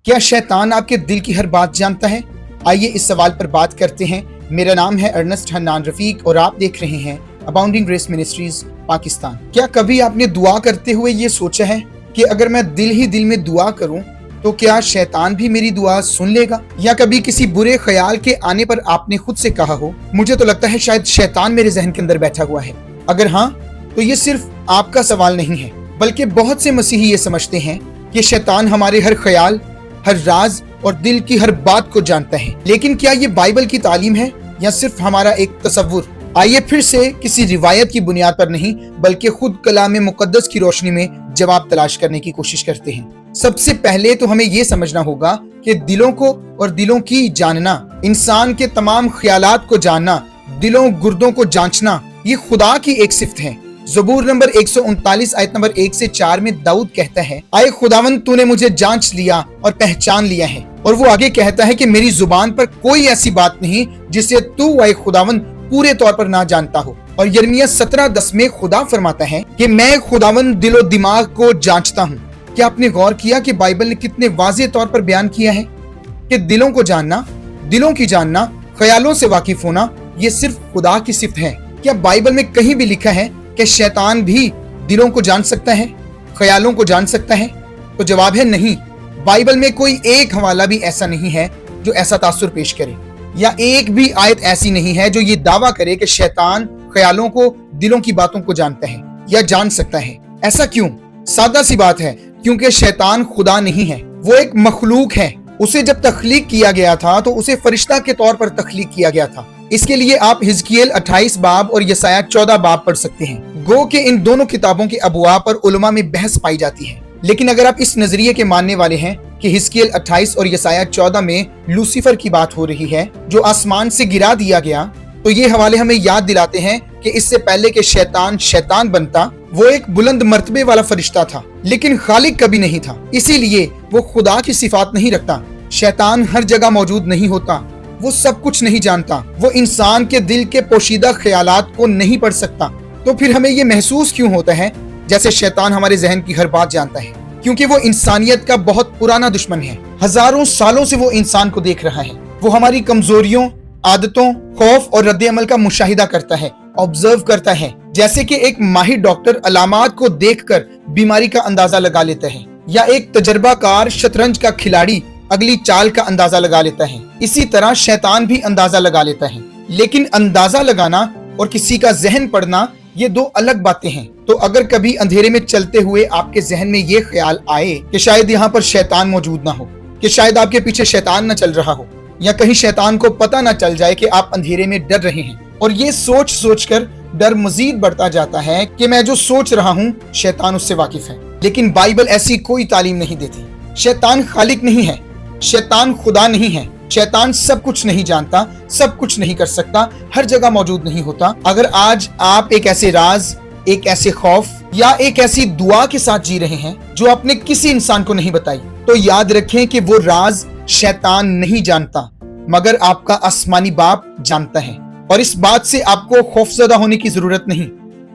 کیا شیطان آپ کے دل کی ہر بات جانتا ہے؟ آئیے اس سوال پر بات کرتے ہیں۔ میرا نام ہے ارنسٹ حنان رفیق اور آپ دیکھ رہے ہیں اباؤنڈنگ گریس منسٹریز پاکستان۔ کیا کبھی آپ نے دعا کرتے ہوئے یہ سوچا ہے کہ اگر میں دل ہی دل میں دعا کروں تو کیا شیطان بھی میری دعا سن لے گا؟ یا کبھی کسی برے خیال کے آنے پر آپ نے خود سے کہا ہو مجھے تو لگتا ہے شاید شیطان میرے ذہن کے اندر بیٹھا ہوا ہے؟ اگر ہاں تو یہ صرف آپ کا سوال نہیں ہے، بلکہ بہت سے مسیحی یہ سمجھتے ہیں کہ شیطان ہمارے ہر خیال، ہر راز اور دل کی ہر بات کو جانتا ہے۔ لیکن کیا یہ بائبل کی تعلیم ہے یا صرف ہمارا ایک تصور؟ آئیے پھر سے کسی روایت کی بنیاد پر نہیں بلکہ خود کلام مقدس کی روشنی میں جواب تلاش کرنے کی کوشش کرتے ہیں۔ سب سے پہلے تو ہمیں یہ سمجھنا ہوگا کہ دلوں کو اور دلوں کی جاننا، انسان کے تمام خیالات کو جاننا، دلوں گردوں کو جانچنا، یہ خدا کی ایک صفت ہے۔ زبور نمبر 139 آیت نمبر 1 سے 4 میں داؤد کہتا ہے، آئے خداوند تو نے مجھے جانچ لیا اور پہچان لیا ہے۔ اور وہ آگے کہتا ہے کہ میری زبان پر کوئی ایسی بات نہیں جسے تو اے خداوند پورے طور پر نہ جانتا ہو۔ اور یرمیہ 17:10 میں خدا فرماتا ہے کہ میں خداوند دل و دماغ کو جانچتا ہوں۔ کیا آپ نے غور کیا کہ بائبل نے کتنے واضح طور پر بیان کیا ہے کہ دلوں کو جاننا، دلوں کی جاننا، خیالوں سے واقف ہونا یہ صرف خدا کی صفت ہے؟ کیا بائبل میں کہیں بھی لکھا ہے کہ شیطان بھی دلوں کو جان سکتا ہے، خیالوں کو جان سکتا ہے؟ تو جواب ہے نہیں۔ بائبل میں کوئی ایک حوالہ بھی ایسا نہیں ہے جو ایسا تاثر پیش کرے، یا ایک بھی آیت ایسی نہیں ہے جو یہ دعویٰ کرے کہ شیطان خیالوں کو، دلوں کی باتوں کو جانتا ہے یا جان سکتا ہے۔ ایسا کیوں؟ سادہ سی بات ہے، کیونکہ شیطان خدا نہیں ہے، وہ ایک مخلوق ہے۔ اسے جب تخلیق کیا گیا تھا تو اسے فرشتہ کے طور پر تخلیق کیا گیا تھا۔ اس کے لیے آپ حزقیل 28 باب اور یسایہ 14 باب پڑھ سکتے ہیں۔ گو کہ ان دونوں کتابوں کے ابواب پر علماء میں بحث پائی جاتی ہے، لیکن اگر آپ اس نظریے کے ماننے والے ہیں کہ حزقیل 28 اور یسایہ 14 میں لوسیفر کی بات ہو رہی ہے جو آسمان سے گرا دیا گیا، تو یہ حوالے ہمیں یاد دلاتے ہیں کہ اس سے پہلے کہ شیطان بنتا، وہ ایک بلند مرتبے والا فرشتہ تھا، لیکن خالق کبھی نہیں تھا۔ اسی لیے وہ خدا کی صفات نہیں رکھتا۔ شیطان ہر جگہ موجود نہیں ہوتا، وہ سب کچھ نہیں جانتا، وہ انسان کے دل کے پوشیدہ خیالات کو نہیں پڑھ سکتا۔ تو پھر ہمیں یہ محسوس کیوں ہوتا ہے جیسے شیطان ہمارے ذہن کی ہر بات جانتا ہے؟ کیونکہ وہ انسانیت کا بہت پرانا دشمن ہے۔ ہزاروں سالوں سے وہ انسان کو دیکھ رہا ہے۔ وہ ہماری کمزوریوں، عادتوں، خوف اور رد عمل کا مشاہدہ کرتا ہے، آبزرو کرتا ہے، جیسے کہ ایک ماہر ڈاکٹر علامات کو دیکھ کر بیماری کا اندازہ لگا لیتا ہے، یا ایک تجربہ کار شطرنج کا کھلاڑی اگلی چال کا اندازہ لگا لیتا ہے۔ اسی طرح شیطان بھی اندازہ لگا لیتا ہے۔ لیکن اندازہ لگانا اور کسی کا ذہن پڑھنا یہ دو الگ باتیں ہیں۔ تو اگر کبھی اندھیرے میں چلتے ہوئے آپ کے ذہن میں یہ خیال آئے کہ شاید یہاں پر شیطان موجود نہ ہو، کہ شاید آپ کے پیچھے شیطان نہ چل رہا ہو، یا کہیں شیطان کو پتہ نہ چل جائے کہ آپ اندھیرے میں ڈر رہے ہیں، اور یہ سوچ کر ڈر مزید بڑھتا جاتا ہے کہ میں جو سوچ رہا ہوں شیطان اس سے واقف ہے۔ لیکن بائبل ایسی کوئی تعلیم نہیں دیتی۔ شیطان خالق نہیں ہے، شیطان خدا نہیں ہے، شیطان سب کچھ نہیں جانتا، سب کچھ نہیں کر سکتا، ہر جگہ موجود نہیں ہوتا۔ اگر آج آپ ایک ایسے راز، ایک ایسے خوف یا ایک ایسی دعا کے ساتھ جی رہے ہیں جو آپ نے کسی انسان کو نہیں بتائی، تو یاد رکھیں کہ وہ راز شیطان نہیں جانتا مگر آپ کا آسمانی باپ جانتا ہے۔ اور اس بات سے آپ کو خوفزدہ ہونے کی ضرورت نہیں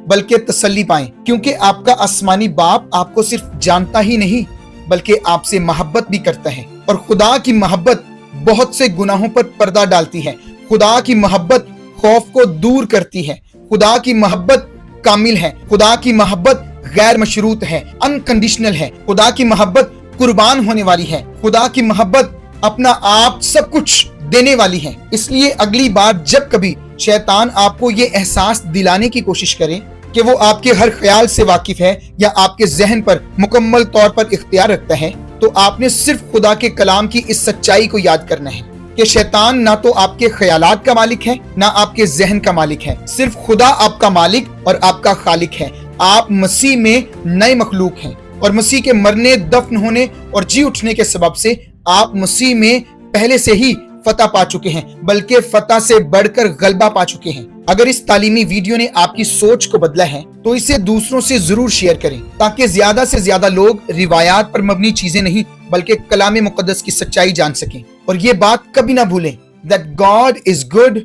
بلکہ تسلی پائیں، کیونکہ آپ کا آسمانی باپ آپ کو صرف جانتا ہی نہیں بلکہ آپ سے محبت بھی کرتا ہے۔ اور خدا کی محبت بہت سے گناہوں پر پردہ ڈالتی ہے۔ خدا کی محبت خوف کو دور کرتی ہے۔ خدا کی محبت کامل ہے۔ خدا کی محبت غیر مشروط ہے، انکنڈیشنل ہے۔ خدا کی محبت قربان ہونے والی ہے۔ خدا کی محبت اپنا آپ سب کچھ دینے والی ہے۔ اس لیے اگلی بار جب کبھی شیطان آپ کو یہ احساس دلانے کی کوشش کرے کہ وہ آپ کے ہر خیال سے واقف ہے یا آپ کے ذہن پر مکمل طور پر اختیار رکھتا ہے، تو آپ نے صرف خدا کے کلام کی اس سچائی کو یاد کرنا ہے کہ شیطان نہ تو آپ کے خیالات کا مالک ہے نہ آپ کے ذہن کا مالک ہے، صرف خدا آپ کا مالک اور آپ کا خالق ہے۔ آپ مسیح میں نئے مخلوق ہیں، اور مسیح کے مرنے، دفن ہونے اور جی اٹھنے کے سبب سے آپ مسیح میں پہلے سے ہی فتح پا چکے ہیں، بلکہ فتح سے بڑھ کر غلبہ پا چکے ہیں۔ اگر اس تعلیمی ویڈیو نے آپ کی سوچ کو بدلا ہے تو اسے دوسروں سے ضرور شیئر کریں، تاکہ زیادہ سے زیادہ لوگ روایات پر مبنی چیزیں نہیں بلکہ کلام مقدس کی سچائی جان سکیں۔ اور یہ بات کبھی نہ بھولیں that God is good,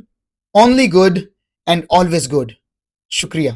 only good and always good۔ شکریہ۔